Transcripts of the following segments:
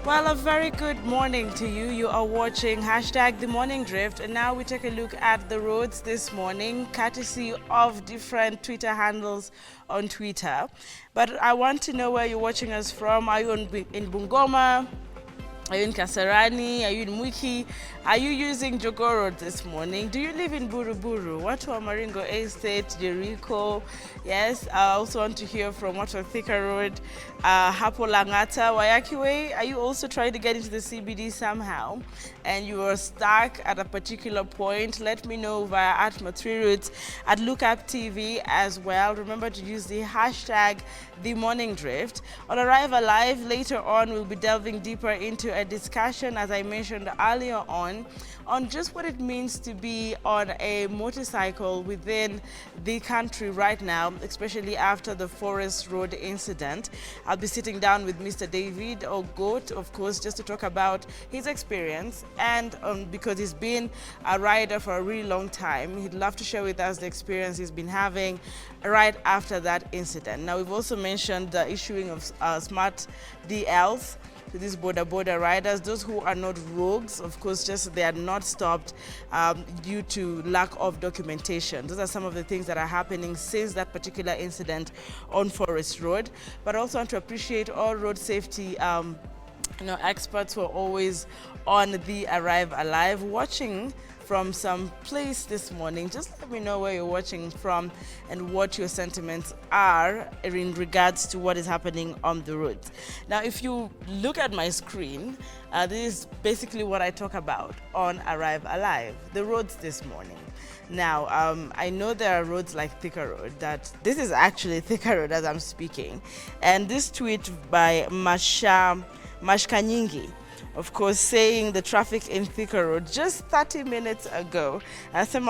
Well, a very good morning to you. You are watching hashtag The Morning Drift, and now we take a look at the roads this morning, courtesy of different Twitter handles on Twitter. But I want to know where you're watching us from. Are you in Bungoma? Are you in Kasarani? Are you in Mwiki? Are you using Jogoo Road this morning? Do you live in Buruburu? Watu wa Maringo Estate, Jericho? Yes, I also want to hear from Watu wa Thika Road, Hapo Langata, Wayaki Way. Are you also trying to get into the CBD somehow and you are stuck at a particular point? Let me know via at @3roots, at Lookup TV as well. Remember to use the hashtag The Morning Drift. On Arrive Alive, later on, we'll be delving deeper into a discussion, as I mentioned earlier on just what it means to be on a motorcycle within the country right now, especially after the Forest Road incident. I'll be sitting down with Mr. David Ogot, of course, just to talk about his experience, and because he's been a rider for a really long time, he'd love to share with us the experience he's been having right after that incident. Now, we've also mentioned the issuing of smart DLs to these Boda Boda riders, those who are not rogues, of course, just they are not stopped due to lack of documentation. Those are some of the things that are happening since that particular incident on Forest Road. But I also want to appreciate all road safety experts who are always on the Arrive Alive, watching from some place this morning. Just let me know where you're watching from and what your sentiments are in regards to what is happening on the roads. Now, if you look at my screen, this is basically what I talk about on Arrive Alive, the roads this morning. Now, I know there are roads like Thika Road, that this is actually Thika Road as I'm speaking. And this tweet by Mashkanyingi, of course, saying the traffic in Thika Road just 30 minutes ago. I said,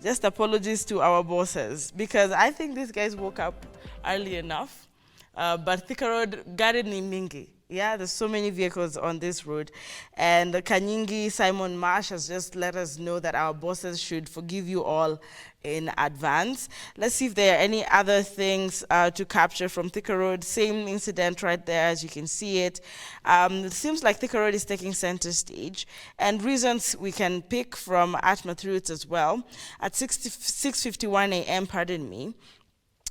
just apologies to our bosses, because I think these guys woke up early enough. But Thika Road, gari ni mingi. Yeah, there's so many vehicles on this road. And Kanyingi Simon Marsh has just let us know that our bosses should forgive you all in advance. Let's see if there are any other things to capture from Thika Road. Same incident right there, as you can see it. It seems like Thika Road is taking center stage. And reasons we can pick from at @3roots as well. At 6:51 a.m., pardon me,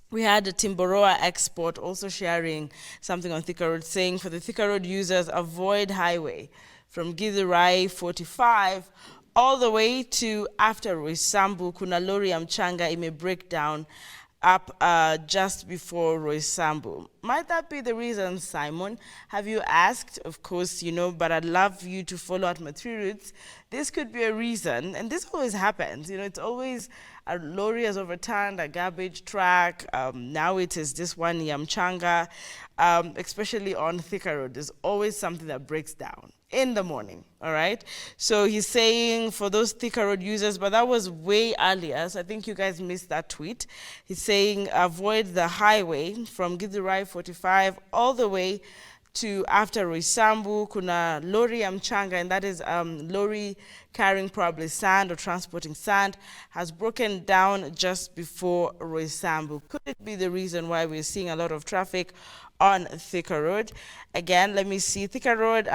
we had a Timboroa export also sharing something on Thika Road, saying for the Thika Road users, avoid highway from Githurai 45 all the way to after Roysambu. Kuna lori ya mchanga ime break down up just before Roysambu. Might that be the reason, Simon? Have you asked? Of course, but I'd love you to follow at @3roots. This could be a reason, and this always happens. It's always a lorry has overturned a garbage truck. Now it is this one, Yamchanga, especially on Thika Road. There's always something that breaks down in the morning, all right? So he's saying for those Thika Road users, but that was way earlier, so I think you guys missed that tweet. He's saying avoid the highway from Githurai 45 all the way to after Roysambu. Kuna lori ya mchanga, and that is lorry carrying probably sand or transporting sand, has broken down just before Roysambu. Could it be the reason why we're seeing a lot of traffic on Thika Road? Again, let me see. Thika Road,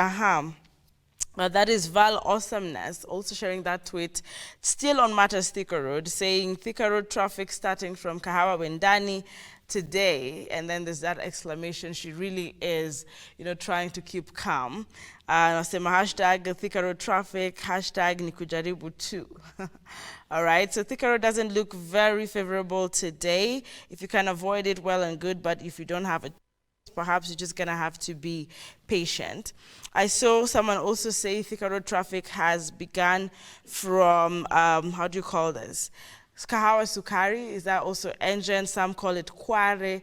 that is Val Awesomeness, also sharing that tweet. Still on Matters Thika Road, saying Thika Road traffic starting from Kahawa Wendani today, and then there's that exclamation. She really is, trying to keep calm. Nasema hashtag Thika Road traffic, hashtag nikujaribu too. All right, so Thika Road doesn't look very favorable today. If you can avoid it, well and good, but if you don't have a perhaps you're just gonna have to be patient. I saw someone also say Thika Road traffic has begun from, how do you call this? Kahawa Sukari, is that also engine? Some call it Kware,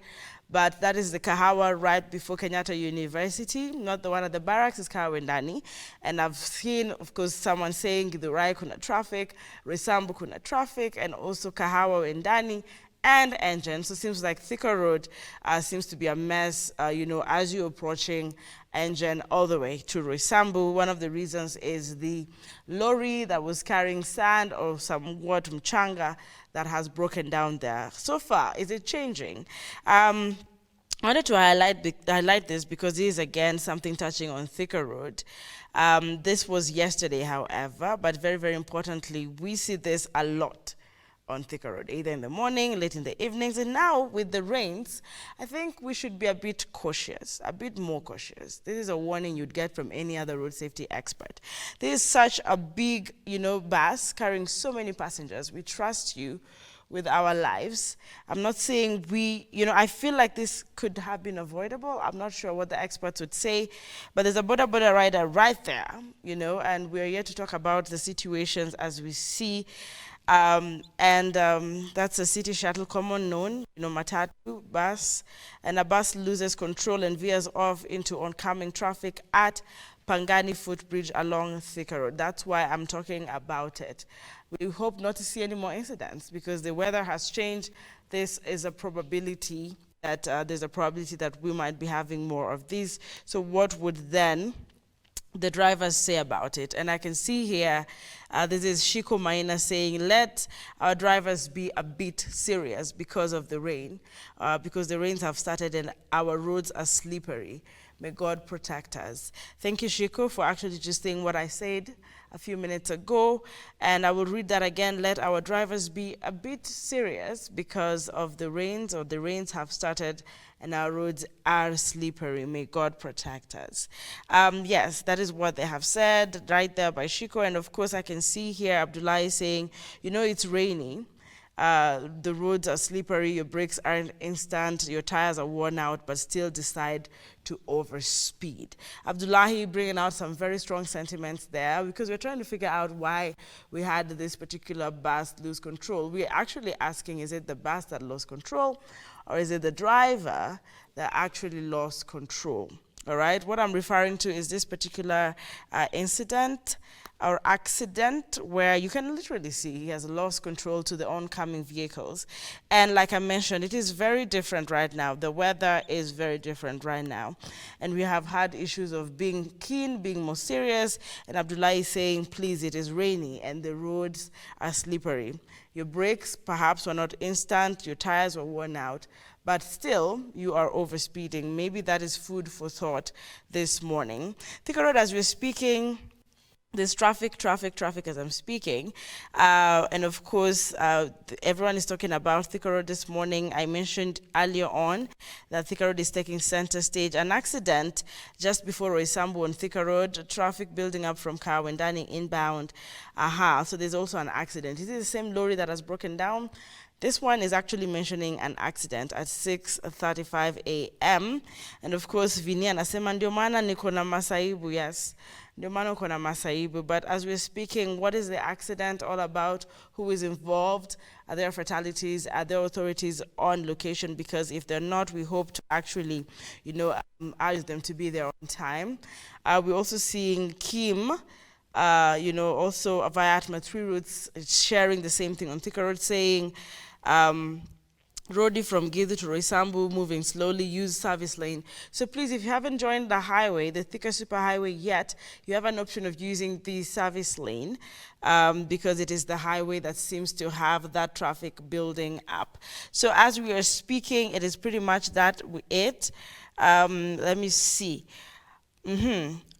but that is the Kahawa right before Kenyatta University, not the one at the barracks, it's Kahawa Ndani. And I've seen, of course, someone saying Githurai kuna traffic, Roysambu kuna traffic, and also Kahawa Ndani and engine. So it seems like Thika Road seems to be a mess, as you're approaching engine all the way to Roysambu. One of the reasons is the lorry that was carrying sand or somewhat mchanga that has broken down there. So far, is it changing? I wanted to highlight this because this is again something touching on Thicker Road. This was yesterday, however, but very, very importantly, we see this a lot on Thicker Road, either in the morning, late in the evenings, and now with the rains, I think we should be a bit cautious, a bit more cautious. This is a warning you'd get from any other road safety expert. This is such a big, bus carrying so many passengers. We trust you with our lives. I'm not saying I feel like this could have been avoidable. I'm not sure what the experts would say, but there's a Boda Boda rider right there, and we're here to talk about the situations as we see. That's a city shuttle, common known, matatu, bus, and a bus loses control and veers off into oncoming traffic at Pangani Footbridge along Thika Road. That's why I'm talking about it. We hope not to see any more incidents because the weather has changed. This is a probability that there's a probability that we might be having more of these. So what would then the drivers say about it? And I can see here, this is Shiko Maina saying, let our drivers be a bit serious because of the rain, because the rains have started and our roads are slippery. May God protect us. Thank you, Shiko, for actually just saying what I said a few minutes ago. And I will read that again. Let our drivers be a bit serious because of the rains, or the rains have started and our roads are slippery. May God protect us. Yes, that is what they have said right there by Shiko. And of course, I can see here Abdullah saying, it's raining. The roads are slippery, your brakes aren't instant, your tires are worn out, but still decide to overspeed. Abdullahi bringing out some very strong sentiments there because we're trying to figure out why we had this particular bus lose control. We're actually asking, is it the bus that lost control or is it the driver that actually lost control? All right, what I'm referring to is this particular incident or accident where you can literally see he has lost control to the oncoming vehicles. And like I mentioned, it is very different right now. The weather is very different right now. And we have had issues of being keen, being more serious, and Abdullah is saying, please, it is rainy and the roads are slippery. Your brakes perhaps were not instant, your tires were worn out, but still you are overspeeding. Maybe that is food for thought this morning. Thika Road, as we're speaking, there's traffic as I'm speaking. And of course, everyone is talking about Thika Road this morning. I mentioned earlier on that Thika Road is taking center stage. An accident just before Roysambu on Thika Road, traffic building up from Kawendani inbound. So there's also an accident. Is it the same lorry that has broken down? This one is actually mentioning an accident at 6:35 a.m. And of course, Vinny anasema ndio maana niko na masaibu, yes. Ndio maana niko na masaibu. But as we're speaking, what is the accident all about? Who is involved? Are there fatalities? Are there authorities on location? Because if they're not, we hope to actually, urge them to be there on time. We're also seeing Kim, also via Atma 3 routes, sharing the same thing on Thika Road, saying, Roadie from Gidu to Roysambu, moving slowly, use service lane. So please, if you haven't joined the highway, the Thika Superhighway yet, you have an option of using the service lane because it is the highway that seems to have that traffic building up. So as we are speaking, it is pretty much that it. Let me see.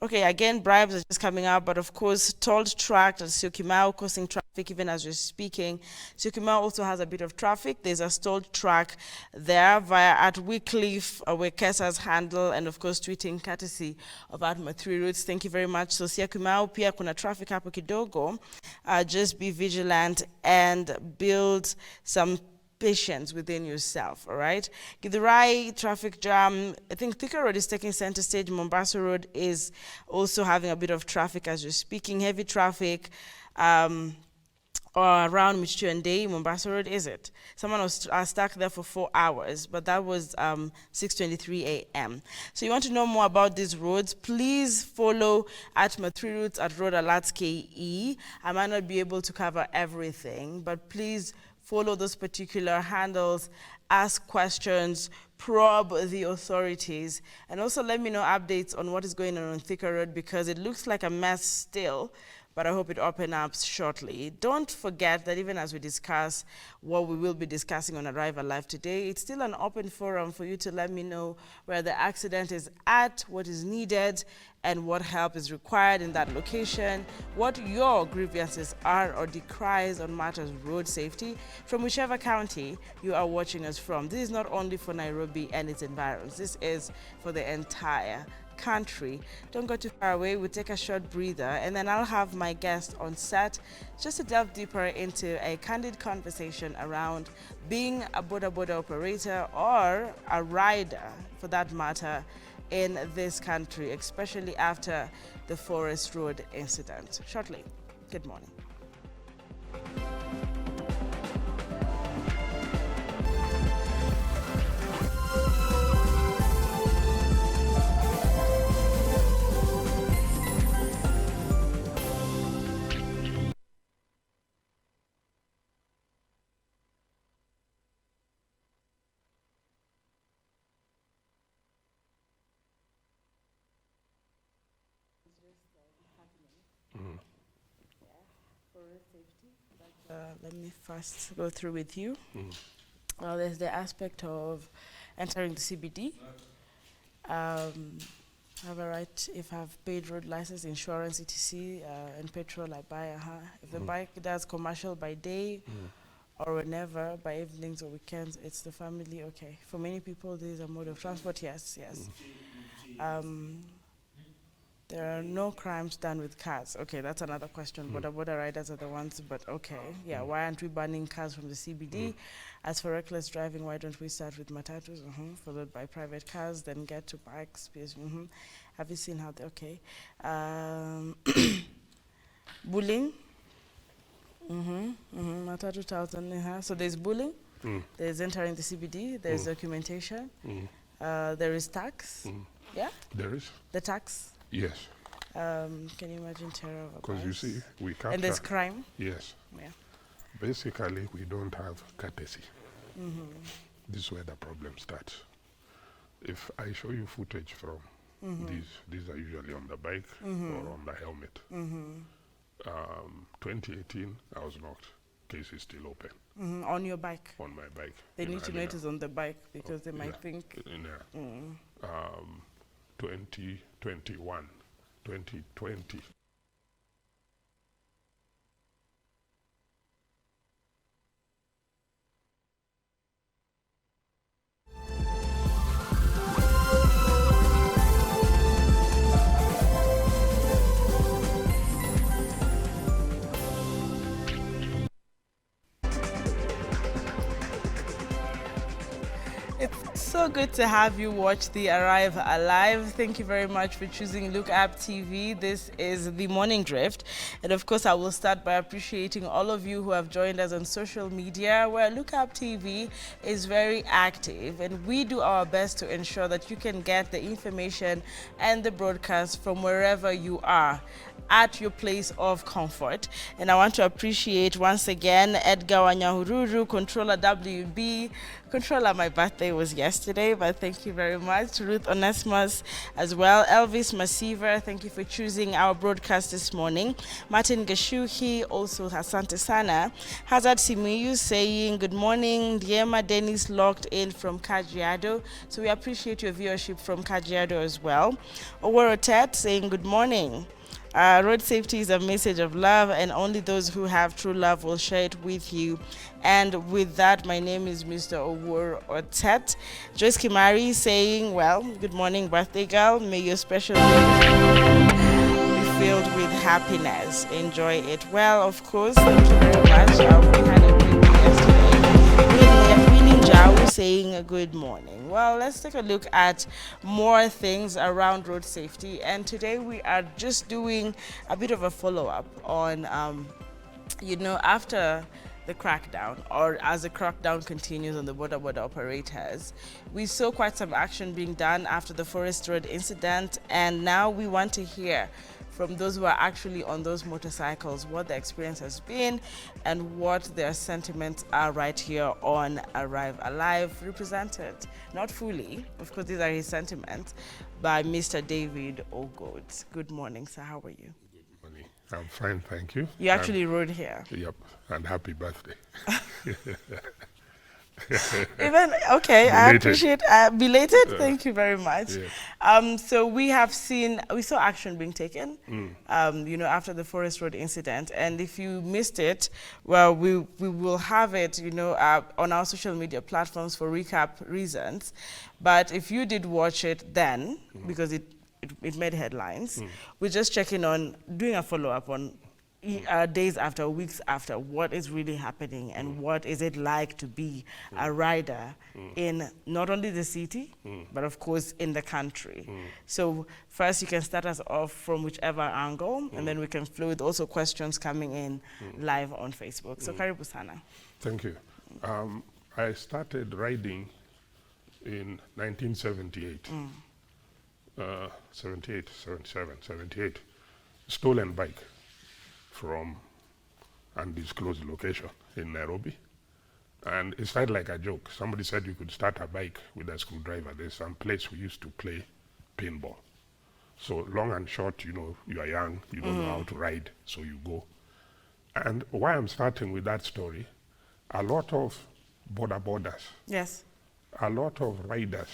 Okay, again, bribes are just coming up, but of course, tolled track at Syokimau causing traffic even as we're speaking. Syokimau also has a bit of traffic. There's a stalled track there via at Wycliffe, where Kesa's handle, and of course, tweeting courtesy of Atma 3 routes. Thank you very much. So Syokimau pia kuna traffic hapo kidogo. Just be vigilant and build some patience within yourself, all right? Githurai traffic jam. I think Thika Road is taking center stage. Mombasa Road is also having a bit of traffic as we're speaking. Heavy traffic around Michitu and Day. Mombasa Road, is it? Someone was stuck there for 4 hours, but that was 6:23 a.m. So you want to know more about these roads, please follow Atma 3 routes at Road Alerts KE. I might not be able to cover everything, but please follow those particular handles, ask questions, probe the authorities, and also let me know updates on what is going on Thika Road because it looks like a mess still, but I hope it opens up shortly. Don't forget that even as we discuss what we will be discussing on Arrive Alive today, it's still an open forum for you to let me know where the accident is at, what is needed, and what help is required in that location, what your grievances are or decries on matters of road safety from whichever county you are watching us from. This is not only for Nairobi and its environs, this is for the entire country. Don't go too far away. We'll take a short breather and then I'll have my guest on set just to delve deeper into a candid conversation around being a Boda Boda operator or a rider for that matter in this country, especially after the Forest Road incident. Shortly. Good morning. Let me first go through with you. Well, there's the aspect of entering the CBD. Have a right if I've paid road license, insurance, etc., and petrol I buy. If the bike does commercial by day or whenever, by evenings or weekends, it's the family. Okay. For many people, this is a mode of transport. Yes. There are no crimes done with cars. Okay, that's another question. Boda Boda riders are the ones, but okay. Yeah, why aren't we banning cars from the CBD? As for reckless driving, why don't we start with matatus, followed by private cars, then get to bikes? Have you seen how they, okay. Bullying. Matatu 2000. So there's bullying, there's entering the CBD, there's documentation, there is tax. Yeah? There is. The tax. Yes. Can you imagine terror of a Because you see, we capture. And there's crime. Yes. Yeah. Basically, we don't have courtesy. This is where the problem starts. If I show you footage from these are usually on the bike or on the helmet. 2018, I was knocked. Case is still open. On your bike. On my bike. They need to know it is on the bike because they might think. 2021, 2020. It's so good to have you watch the Arrive Alive. Thank you very much for choosing Look Up TV. This is the Morning Drift. And of course, I will start by appreciating all of you who have joined us on social media, where Look Up TV is very active. And we do our best to ensure that you can get the information and the broadcast from wherever you are, at your place of comfort. And I want to appreciate once again Edgar Wanyahururu, Controller WB. Controller, my birthday was yesterday, but thank you very much. Ruth Onesimus as well. Elvis Masiva, thank you for choosing our broadcast this morning. Martin Gashuhi, also Asante Sana. Hazard Simiyu saying good morning. Diema Dennis logged in from Kajiado. So we appreciate your viewership from Kajiado as well. Oworotet saying good morning. Road safety is a message of love, and only those who have true love will share it with you. And with that, my name is Mr. Owur Otet. Joyce Kimari saying, well, good morning, birthday girl. May your special day be filled with happiness. Enjoy it. Well, of course, thank you very much. We had a great day yesterday. Ninja saying good morning. Well, let's take a look at more things around road safety. And today we are just doing a bit of a follow-up on, after the crackdown, or as the crackdown continues on the Boda Boda operators, we saw quite some action being done after the Forest Road incident. And now we want to hear from those who are actually on those motorcycles, what the experience has been and what their sentiments are right here on Arrive Alive, represented, not fully, of course these are his sentiments, by Mr. David Ogods. Good morning, sir, how are you? Good morning. I'm fine, thank you. You actually rode here. Yep, and happy birthday. Even okay, I Belated. appreciate belated. Thank you very much. Yeah. So we saw action being taken, you know, after the Forest Road incident. And if you missed it, well, we will have it, you know, on our social media platforms for recap reasons. But if you did watch it then, because it made headlines, we're just checking on, doing a follow-up on days after, weeks after, what is really happening and what is it like to be a rider in not only the city, but of course in the country. So first you can start us off from whichever angle, and then we can flow with also questions coming in live on Facebook. So karibu sana. Thank you. I started riding in 1978. 78, 77, 78. Stolen bike from undisclosed location in Nairobi. And it started like a joke. Somebody said you could start a bike with a screwdriver. There's some place we used to play paintball. So long and short, you know, you are young, you don't know how to ride, so you go. And why I'm starting with that story, a lot of Boda Bodas, Yes. a lot of riders,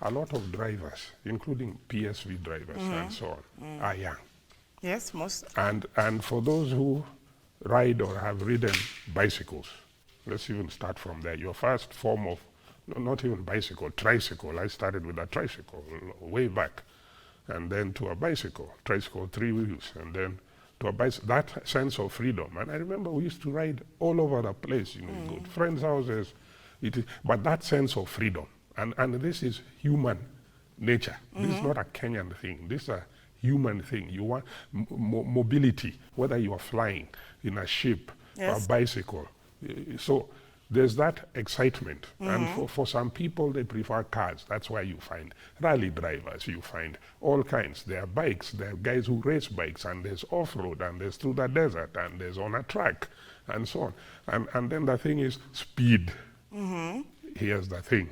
a lot of drivers, including PSV drivers and so on, are young. Yes, most. And for those who ride or have ridden bicycles, let's even start from there. Your first form of, not even bicycle, tricycle. I started with a tricycle way back, and then to a bicycle, tricycle 3 wheels, and then to a bicycle. That sense of freedom. And I remember we used to ride all over the place, you know, you go to friends' houses. But that sense of freedom, and this is human nature. This is not a Kenyan thing. This is a human thing. You want mobility, whether you are flying in a ship or a bicycle. So there's that excitement. And for some people, they prefer cars. That's why you find rally drivers, you find all kinds. There are bikes, there are guys who race bikes, and there's off-road, and there's through the desert, and there's on a track, and so on. And then the thing is speed. Here's the thing.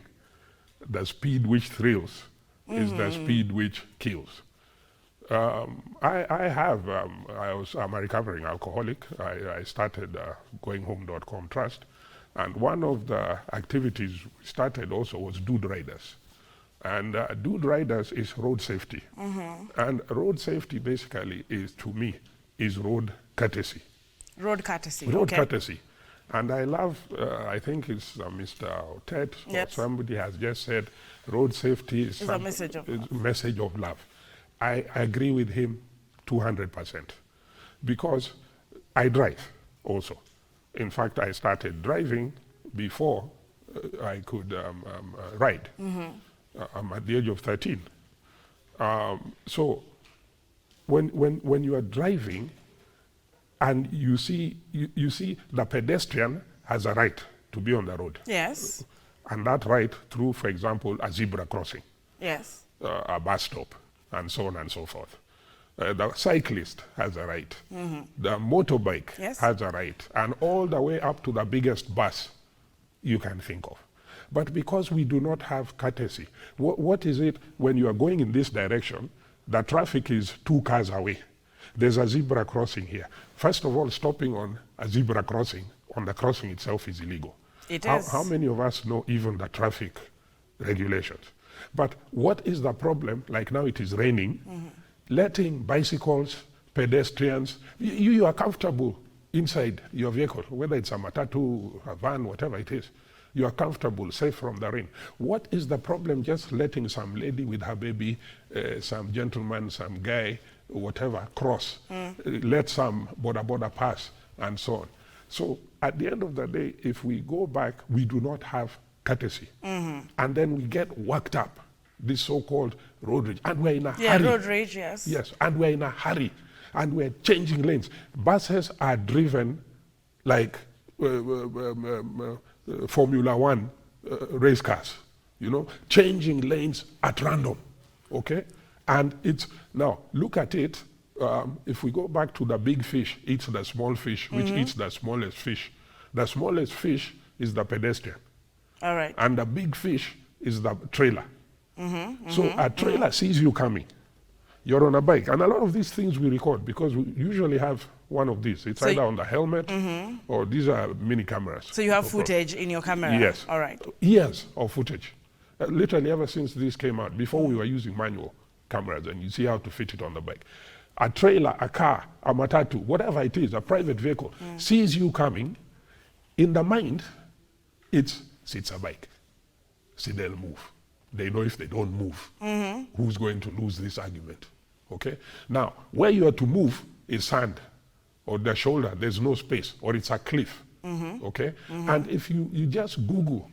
The speed which thrills is the speed which kills. I'm a recovering alcoholic. I started GoingHome.com Trust, and one of the activities we started also was Dude Riders. And Dude Riders is road safety. And road safety basically is, to me, is road courtesy. Road courtesy. Road courtesy. And I love, I think it's Mr. Otet, or somebody has just said, road safety is a message of love. I agree with him 200%, because I drive also. In fact, I started driving before I could ride. I'm at the age of 13. So when you are driving and you see the pedestrian has a right to be on the road. Yes. And that right through, for example, a zebra crossing. Yes. A bus stop, and so on and so forth. The cyclist has a right. The motorbike has a right. And all the way up to the biggest bus you can think of. But because we do not have courtesy, what is it when you are going in this direction, the traffic is 2 cars away. There's a zebra crossing here. First of all, stopping on a zebra crossing, on the crossing itself, is illegal. It is. How many of us know even the traffic regulations? But what is the problem? Like now it is raining, letting bicycles, pedestrians, you are comfortable inside your vehicle, whether it's a matatu, a van, whatever it is. You are comfortable, safe from the rain. What is the problem just letting some lady with her baby, some gentleman, some guy, whatever, cross, let some Boda Boda pass, and so on. So at the end of the day, if we go back, we do not have courtesy. And then we get worked up, this so-called road rage. And we're in a hurry. Yeah, road rage, yes. Yes, and we're in a hurry. And we're changing lanes. Buses are driven like Formula One race cars, you know, changing lanes at random, okay? And it's, now, look at it, if we go back to the big fish eats the small fish, which eats the smallest fish. The smallest fish is the pedestrian. All right. And the big fish is the trailer. So a trailer sees you coming. You're on a bike. And a lot of these things we record because we usually have one of these. It's So either on the helmet or these are mini cameras. So you have footage in your camera? Yes. All right. Years of footage. Literally ever since this came out, before we were using manual cameras and you see how to fit it on the bike. A trailer, a car, a matatu, whatever it is, a private vehicle, sees you coming, in the mind, it's a bike. See, they'll move. They know if they don't move, who's going to lose this argument, okay? Now, where you are to move is sand, or the shoulder, there's no space, or it's a cliff, okay? And if you just Google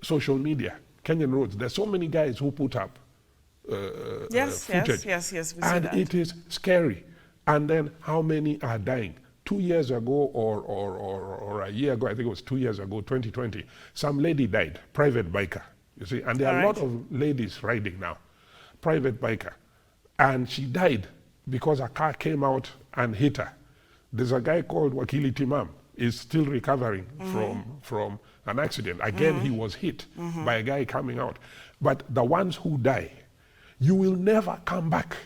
social media, Kenyan roads, there's so many guys who put up footage. Yes, we see and that. it is scary. And then how many are dying? 2 years ago or a year ago, I think it was 2 years ago, 2020, some lady died, private biker, you see, and there are a lot of ladies riding now, private biker, and she died because a car came out and hit her. There's a guy called Wakili Timam, is still recovering from an accident. Again, he was hit by a guy coming out. But the ones who die, you will never come back.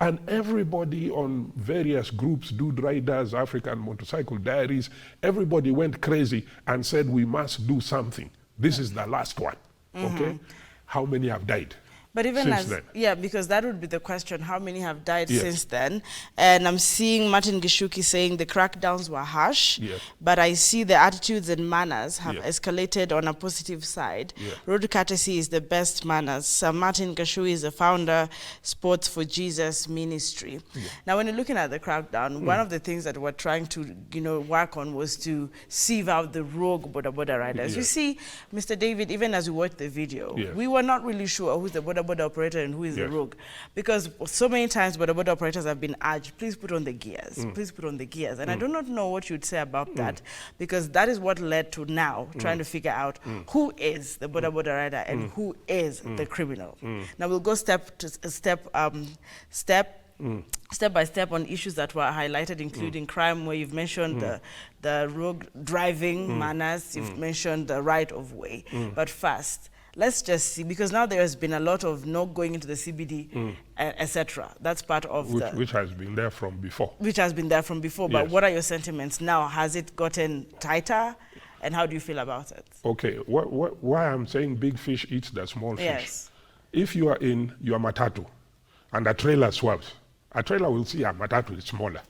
And everybody on various groups, Dude Riders, African Motorcycle Diaries, everybody went crazy and said we must do something. This is the last one, okay? How many have died? But even since as, then? yeah, because that would be the question, how many have died since then? And I'm seeing Martin Gishuki saying the crackdowns were harsh, but I see the attitudes and manners have escalated on a positive side. Road courtesy is the best manners. Sir Martin Gishuki is the founder, Sports for Jesus Ministry. Now, when you're looking at the crackdown, one of the things that we're trying to, work on was to sieve out the rogue Boda Boda riders. You see, Mr. David, even as we watched the video, we were not really sure who's the Boda Boda operator and who is the rogue, because so many times Boda Boda operators have been urged, please put on the gears, please put on the gears, and I do not know what you'd say about that, because that is what led to now trying to figure out who is the Boda Boda rider and who is the criminal. Now we'll go step by step on issues that were highlighted, including crime, where you've mentioned the rogue driving manners, you've mentioned the right of way. But first, let's just see, because now there has been a lot of not going into the CBD, etc. That's part of which has been there from before. Which has been there from before, but what are your sentiments now? Has it gotten tighter, and how do you feel about it? Okay, why I'm saying big fish eats the small fish. If you are in your matatu and a trailer swerves, a trailer will see a matatu is smaller.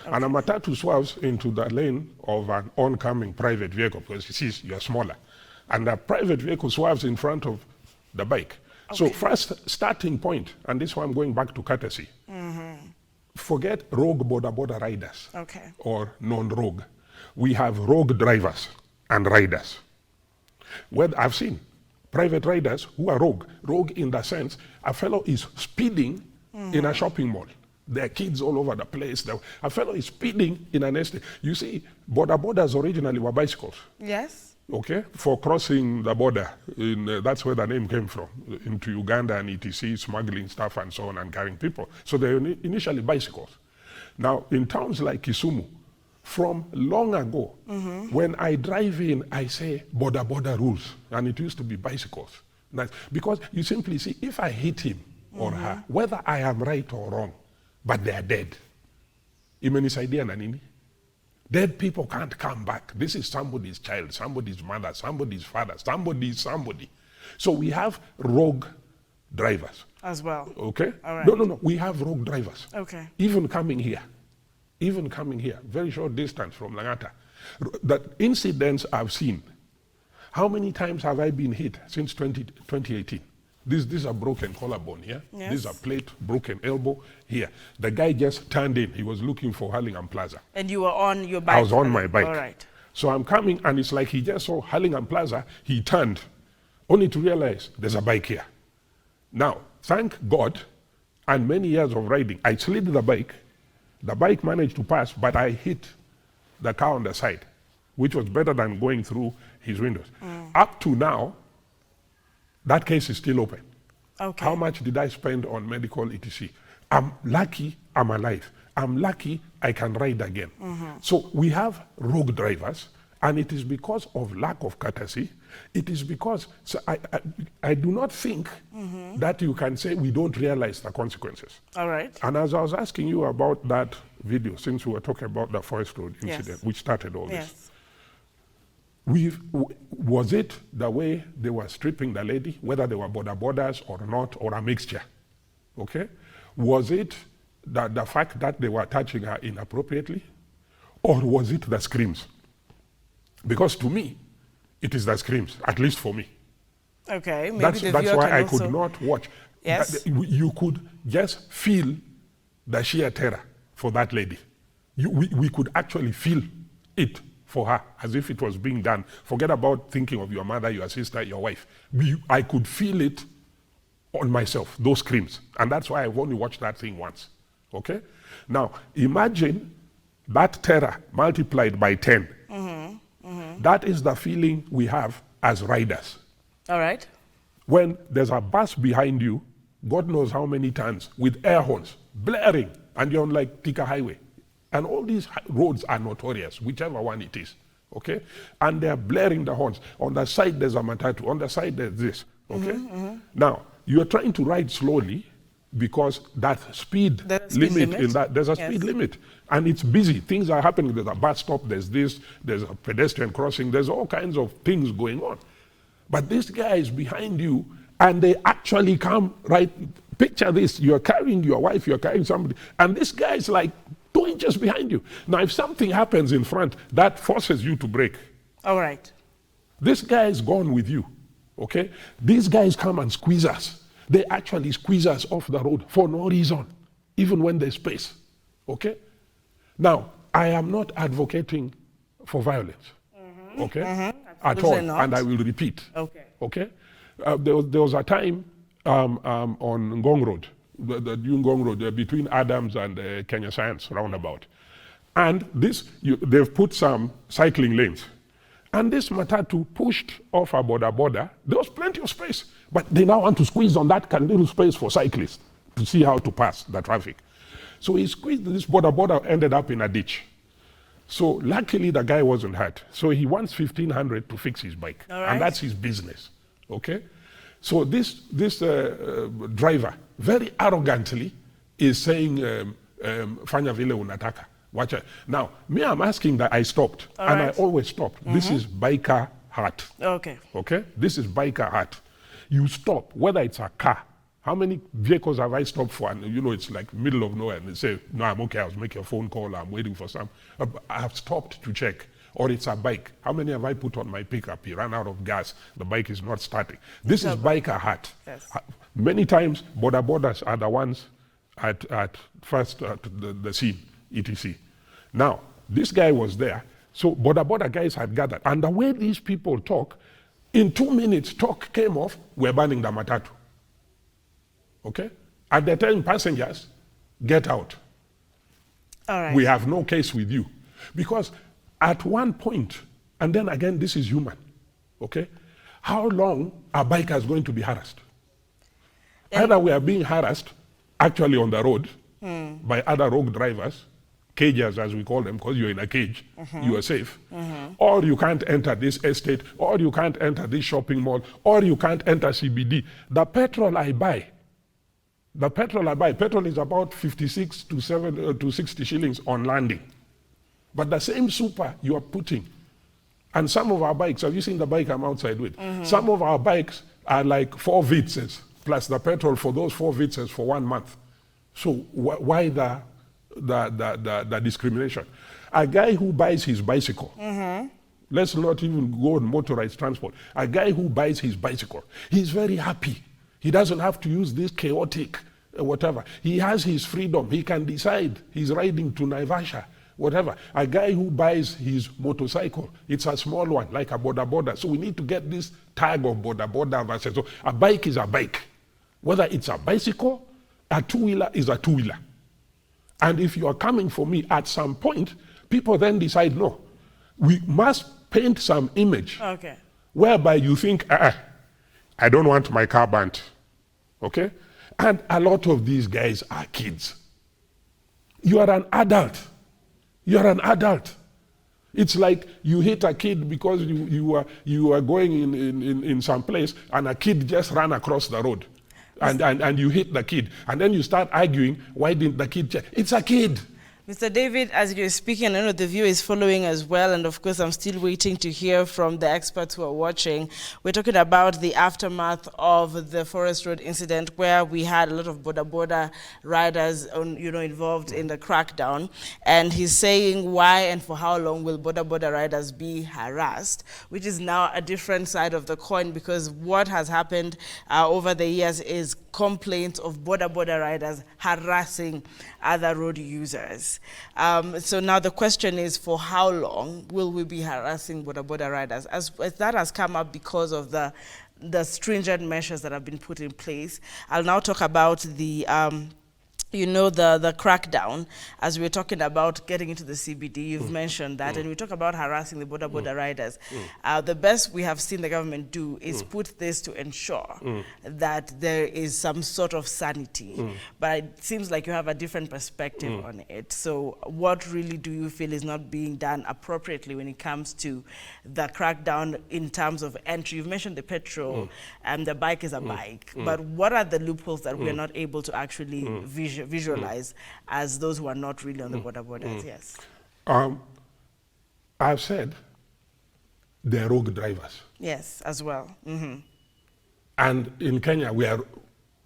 And a matatu swerves into the lane of an oncoming private vehicle because it sees you're smaller. And the private vehicle swerves in front of the bike. So first starting point, and this one I'm going back to courtesy, forget rogue Boda Boda riders or non-rogue. We have rogue drivers and riders. Well, I've seen private riders who are rogue. Rogue in the sense, a fellow is speeding in a shopping mall. There are kids all over the place. A fellow is speeding in an estate. You see, Boda Bodas originally were bicycles. Yes. Okay, for crossing the border, that's where the name came from, into Uganda and etc., smuggling stuff and so on and carrying people. So they were initially bicycles. Now, in towns like Kisumu, from long ago, when I drive in, I say Boda Boda rules, and it used to be bicycles. Nice. Because you simply see, if I hit him or her, whether I am right or wrong, but they are dead. Imenisaidia na nini? Dead people can't come back. This is somebody's child, somebody's mother, somebody's father, somebody. So we have rogue drivers. As well. Okay? All right. No. We have rogue drivers. Okay. Even coming here, very short distance from Langata. The incidents I've seen, how many times have I been hit since 2018? This is a broken collarbone here. Yes. This is a plate, broken elbow here. The guy just turned in. He was looking for Hurlingham Plaza. And you were on your bike? I was on my bike. All right. So I'm coming, and it's like he just saw Hurlingham Plaza. He turned, only to realize there's a bike here. Now, thank God, and many years of riding, I slid the bike. The bike managed to pass, but I hit the car on the side, which was better than going through his windows. Up to now, that case is still open. Okay. How much did I spend on medical etc.? I'm lucky I'm alive. I'm lucky I can ride again. So we have rogue drivers, and it is because of lack of courtesy It is because I do not think that you can say we don't realize the consequences. All right. And as I was asking you about that video, since we were talking about the Forest Road incident, which started all this, was it the way they were stripping the lady, whether they were Boda Bodas or not, or a mixture? Okay? Was it the fact that they were touching her inappropriately? Or was it the screams? Because to me, it is the screams, at least for me. Okay, maybe that's why I could not watch. Yes. You could just feel the sheer terror for that lady. We could actually feel it for her, as if it was being done. Forget about thinking of your mother, your sister, your wife. I could feel it on myself, those screams. And that's why I've only watched that thing once. Okay? Now, imagine that terror multiplied by 10. That is the feeling we have as riders. All right. When there's a bus behind you, God knows how many tons, with air horns, blaring, and you're on like Thika Highway. And all these roads are notorious, whichever one it is, okay? And they're blaring the horns. On the side, there's a matatu. On the side, there's this, okay? Now, you're trying to ride slowly because that speed limit in that, there's a speed limit. And it's busy. Things are happening. There's a bus stop, there's this, there's a pedestrian crossing, there's all kinds of things going on. But this guy is behind you, and they actually come right. Picture this: you're carrying your wife, you're carrying somebody, and this guy is like 2 inches behind you. Now, if something happens in front, that forces you to brake. All right. This guy is gone with you, okay? These guys come and squeeze us. They actually squeeze us off the road for no reason, even when there's space, okay? Now, I am not advocating for violence, okay? At all, and I will repeat. Okay. There was a time on Ngong Road, the new Ngong Road, between Adams and Kenya Science roundabout, and they've put some cycling lanes, and this matatu pushed off a Boda Boda. There was plenty of space, but they now want to squeeze on that little space for cyclists to see how to pass the traffic. So he squeezed. This Boda Boda ended up in a ditch. So luckily the guy wasn't hurt. So he wants 1,500 to fix his bike. And that's his business, okay? So this driver very arrogantly is saying, fanya vile unataka. Watch it. Now, me, I'm asking that I stopped. I always stopped. This is biker heart. Okay? This is biker heart. You stop, whether it's a car. How many vehicles have I stopped for? And you know, it's like middle of nowhere, and they say, no, I'm okay, I'll make a phone call, I'm waiting for some. I have stopped to check. Or it's a bike. How many have I put on my pickup? He ran out of gas, the bike is not starting. This is biker heart. Many times, Boda Bodas are the ones at first the scene, etc. Now, this guy was there, so Boda Boda guys had gathered. And the way these people talk, in 2 minutes, talk came off, we're banning the matatu. Okay? At the time, passengers, get out. All right. We have no case with you. Because at one point, and then again, this is human, okay? How long are bikers going to be harassed? Either we are being harassed, actually on the road, by other rogue drivers, cagers as we call them, because you're in a cage, you are safe, or you can't enter this estate, or you can't enter this shopping mall, or you can't enter CBD. The petrol I buy, petrol is about 56 to 60 shillings on landing. But the same super you are putting, and some of our bikes, have you seen the bike I'm outside with? Some of our bikes are like 4 Vitzes, plus the petrol for those 4 Vitzes for 1 month. So why the discrimination? A guy who buys his bicycle, let's not even go on motorized transport. A guy who buys his bicycle, he's very happy. He doesn't have to use this chaotic whatever. He has his freedom. He can decide he's riding to Naivasha, whatever. A guy who buys his motorcycle, it's a small one, like a Boda Boda. So we need to get this tag of Boda Boda versus. So a bike is a bike. Whether it's a bicycle, a two-wheeler is a two-wheeler. And if you are coming for me at some point, people then decide, no, we must paint some image whereby you think, I don't want my car burnt, okay? And a lot of these guys are kids. You are an adult. You're an adult. It's like you hit a kid because you are going in some place and a kid just ran across the road. And you hit the kid. And then you start arguing, why didn't the kid check? It's a kid. Mr. David, as you're speaking, I know the view is following as well, and of course I'm still waiting to hear from the experts who are watching. We're talking about the aftermath of the Forest Road incident, where we had a lot of Boda Boda riders involved in the crackdown, and he's saying why and for how long will Boda Boda riders be harassed, which is now a different side of the coin, because what has happened over the years is complaints of Boda Boda riders harassing other road users. So now the question is, for how long will we be harassing Boda Boda riders? As that has come up because of the stringent measures that have been put in place. I'll now talk about the the crackdown. As we're talking about getting into the CBD, you've mentioned that, and we talk about harassing the Boda Boda riders. The best we have seen the government do is put this to ensure that there is some sort of sanity. But it seems like you have a different perspective on it. So what really do you feel is not being done appropriately when it comes to the crackdown in terms of entry? You've mentioned the petrol, and the bike is a bike. But what are the loopholes that we're not able to actually visualize as those who are not really on the Boda Bodas? Yes. I've said they're rogue drivers. Yes, as well. And in Kenya,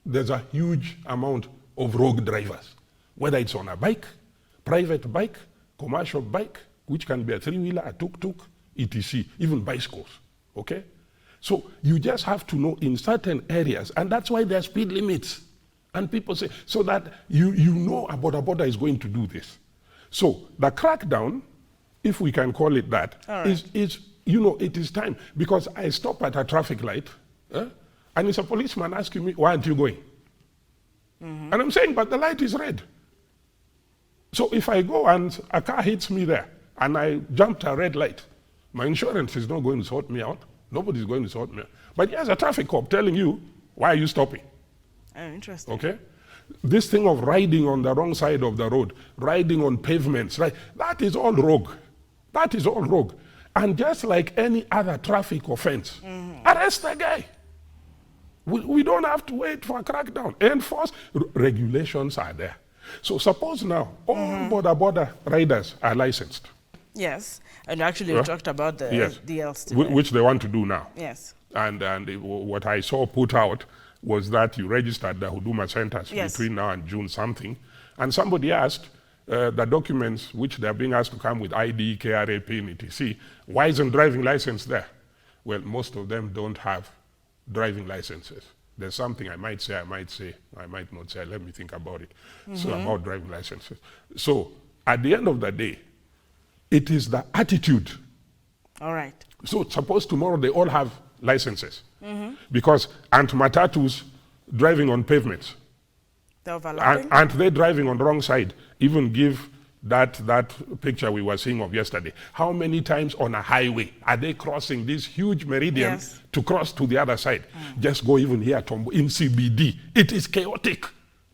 there's a huge amount of rogue drivers, whether it's on a bike, private bike, commercial bike, which can be a three-wheeler, a tuk-tuk, etc., even bicycles, okay? So you just have to know in certain areas, and that's why there are speed limits. And people say, so that you know a Boda Boda is going to do this. So the crackdown, if we can call it that, is it is time. Because I stop at a traffic light, and it's a policeman asking me, why aren't you going? And I'm saying, but the light is red. So if I go and a car hits me there, and I jumped a red light, my insurance is not going to sort me out. Nobody's going to sort me out. But here's a traffic cop telling you, why are you stopping? Oh, interesting. Okay? This thing of riding on the wrong side of the road, riding on pavements, right? That is all rogue. That is all rogue. And just like any other traffic offense, arrest the guy. We don't have to wait for a crackdown. Enforce. Regulations are there. So suppose now all Boda Boda riders are licensed. Yes. And actually we talked about the DLs today. Which they want to do now. Yes. And what I saw put out was that you registered the Huduma centers between now and June something. And somebody asked the documents which they're being asked to come with ID, KRA, PIN, etc. Why isn't driving license there? Well, most of them don't have driving licenses. There's something I might say, I might not say. Let me think about it. So about driving licenses. So at the end of the day, it is the attitude. All right. So suppose tomorrow they all have licenses. Because aren't matatus driving on pavements? They're overlapping? Aren't they driving on the wrong side? Even give that picture we were seeing of yesterday. How many times on a highway are they crossing this huge meridian to cross to the other side? Just go even here in CBD. It is chaotic.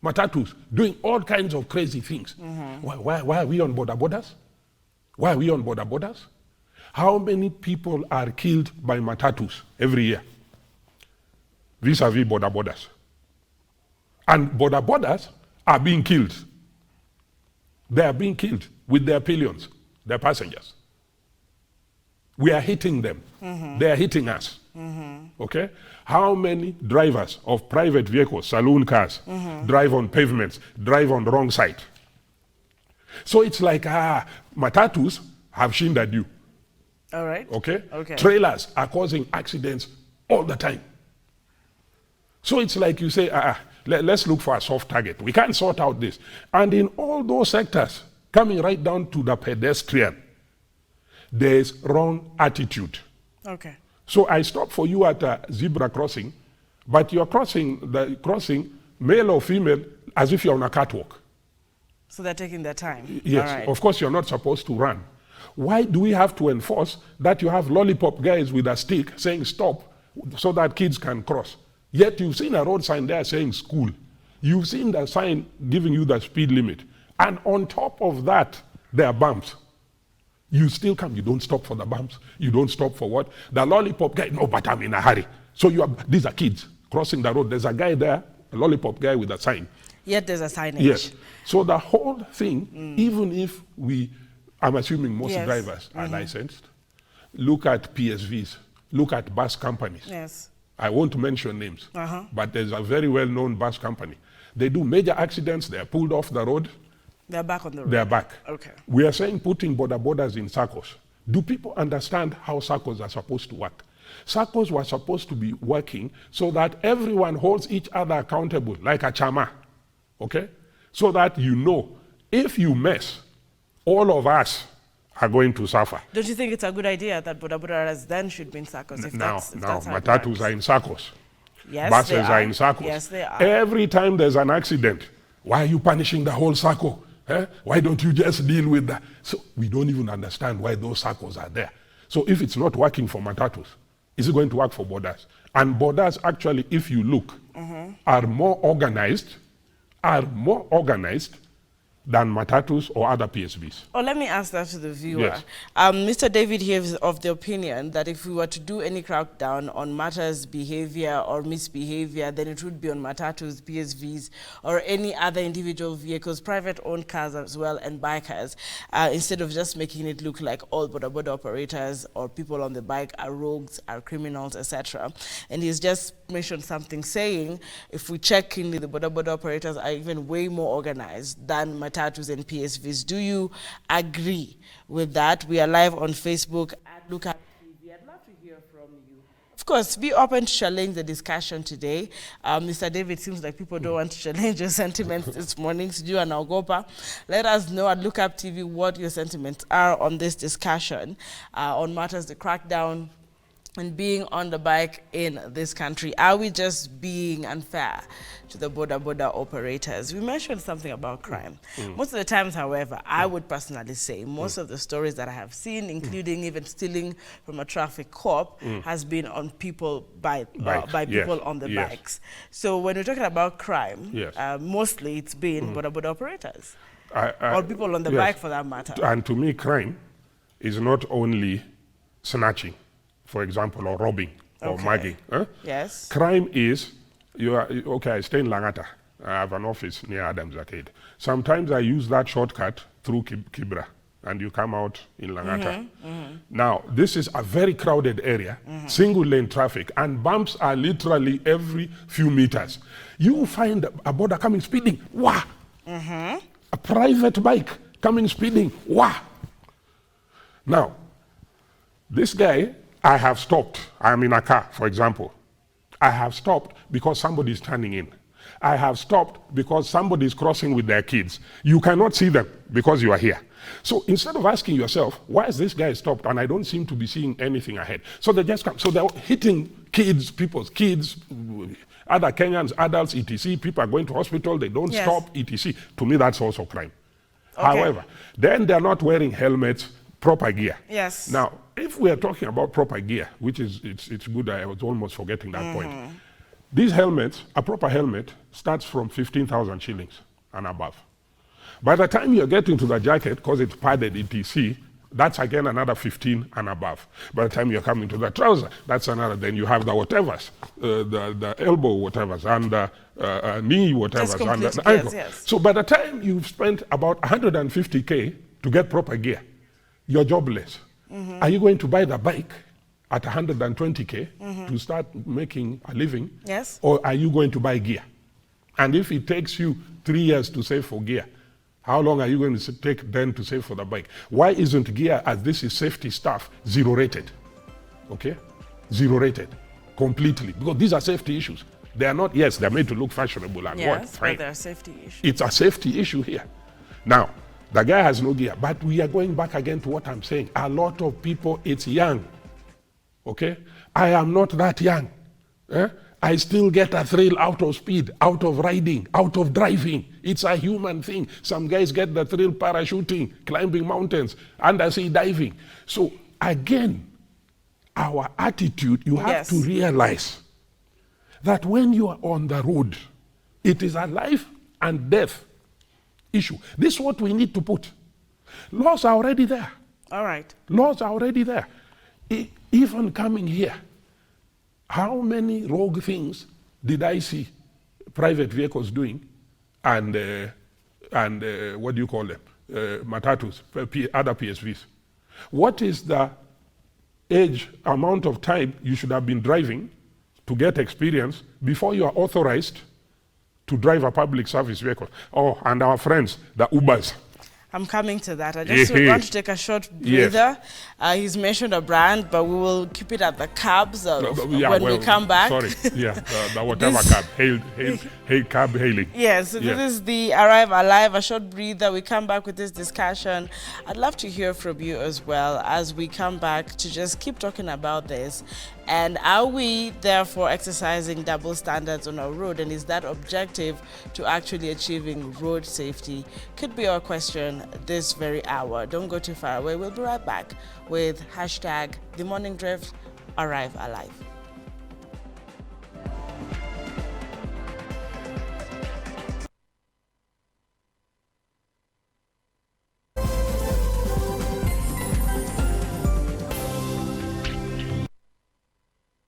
Matatus doing all kinds of crazy things. Why are we on Boda Bodas? Why are we on Boda Bodas? How many people are killed by matatus every year? Vis-a-vis Boda Bodas. And Boda Bodas are being killed. They are being killed with their pillions, their passengers. We are hitting them. They are hitting us. Okay? How many drivers of private vehicles, saloon cars, drive on pavements, drive on the wrong side? So it's like, matatus have shindered you. All right. Okay? Trailers are causing accidents all the time. So it's like you say, let's look for a soft target. We can't sort out this. And in all those sectors, coming right down to the pedestrian, there's wrong attitude. Okay. So I stop for you at a zebra crossing, but you're crossing male or female as if you're on a catwalk. So they're taking their time. Yes. Of course, you're not supposed to run. Why do we have to enforce that you have lollipop guys with a stick saying stop so that kids can cross? Yet you've seen a road sign there saying school. You've seen the sign giving you the speed limit. And on top of that, there are bumps. You still come. You don't stop for the bumps. You don't stop for what? The lollipop guy, no, but I'm in a hurry. So these are kids crossing the road. There's a guy there, a lollipop guy with a sign. Yet there's a signage. Yes. So the whole thing, even if I'm assuming most drivers are licensed, look at PSVs, look at bus companies. Yes. I won't mention names, but there's a very well-known bus company. They do major accidents, they're pulled off the road. They're back on the road. They're back. Okay. We are saying putting Boda Bodas in circles. Do people understand how circles are supposed to work? Circles were supposed to be working so that everyone holds each other accountable, like a chama, okay? So that you know, if you mess, all of us are going to suffer. Don't you think it's a good idea that Boda Bodas then should be in circles? Now, matatus are in circles. Yes, Buses are in circles. Yes, they are. Every time there's an accident, why are you punishing the whole circle? Why don't you just deal with that? So we don't even understand why those circles are there. So if it's not working for matatus, is it going to work for bodas? And bodas actually, if you look, are more organized than matatus or other PSBs. Oh, let me ask that to the viewer. Yes. Mr. David here is of the opinion that if we were to do any crackdown on matters behavior or misbehavior, then it would be on matatus, PSVs, or any other individual vehicles, private-owned cars as well, and bikers, instead of just making it look like all Boda Boda operators or people on the bike are rogues, are criminals, etc. And he's just mentioned something saying, if we check in, the Boda Boda operators are even way more organized than matatus and PSVs. Do you agree with that? We are live on Facebook at Look at TV. I'd love to hear from you. Of course, be open to challenge the discussion today. Mr. David, seems like people don't want to challenge your sentiments this morning. Siju and Ogopa, let us know at Look Up TV what your sentiments are on this discussion on matters, the crackdown and being on the bike in this country. Are we just being unfair to the Boda Boda operators? We mentioned something about crime. Most of the times, however, I would personally say most of the stories that I have seen, including even stealing from a traffic cop, has been on people by people on the bikes. So when we're talking about crime, mostly it's been Boda Boda operators or people on the bike for that matter. And to me, crime is not only snatching, for example, or robbing or mugging. Yes. Crime is, I stay in Langata. I have an office near Adams Arcade. Sometimes I use that shortcut through Kibra, and you come out in Langata. Now, this is a very crowded area, single lane traffic, and bumps are literally every few meters. You find a boda coming speeding, wah! A private bike coming speeding, wah! Now, this guy, I have stopped. I'm in a car, for example. I have stopped because somebody is turning in. I have stopped because somebody is crossing with their kids. You cannot see them because you are here. So instead of asking yourself, why is this guy stopped and I don't seem to be seeing anything ahead? So they just come. So they're hitting kids, people's kids, other Kenyans, adults, etc. People are going to hospital, they don't stop, etc. To me, that's also crime. However, then they're not wearing helmets, proper gear. Yes. Now, if we are talking about proper gear, which is, it's good, I was almost forgetting that point. These helmets, a proper helmet, starts from 15,000 shillings and above. By the time you're getting to the jacket, because it's padded etc., that's again another 15 and above. By the time you're coming to the trouser, that's another. Then you have the whatevers, the elbow whatevers, and the knee whatevers, and the ankle. So by the time you've spent about 150K to get proper gear, you're jobless. Are you going to buy the bike at 120K to start making a living? Yes. Or are you going to buy gear? And if it takes you 3 years to save for gear, how long are you going to take then to save for the bike? Why isn't gear, as this is safety stuff, zero rated? Okay? Zero rated. Completely. Because these are safety issues. They are not, yes, they're made to look fashionable and what? Fine. But they're safety issues. It's a safety issue here. Now, the guy has no gear, but we are going back again to what I'm saying. A lot of people, it's young. Okay? I am not that young. I still get a thrill out of speed, out of riding, out of driving. It's a human thing. Some guys get the thrill parachuting, climbing mountains, undersea diving. So again, our attitude, you have to realize that when you are on the road, it is a life and death issue. This is what we need to put. Laws are already there. All right. Laws are already there. Even coming here, how many rogue things did I see private vehicles doing and what do you call them? Matatus, other PSVs. What is the amount of time you should have been driving to get experience before you are authorized to drive a public service vehicle? Oh, and our friends, the Ubers. I'm coming to that. I just want to take a short breather. Yes. He's mentioned a brand, but we will keep it at the cabs when we come back. Sorry, the whatever cab, hail cab hailing. Yes, so this is the Arrive Alive, a short breather. We come back with this discussion. I'd love to hear from you as well as we come back to just keep talking about this. And are we therefore exercising double standards on our road? And is that objective to actually achieving road safety? Could be our question this very hour. Don't go too far away. We'll be right back with #TheMorningDrift Arrive Alive.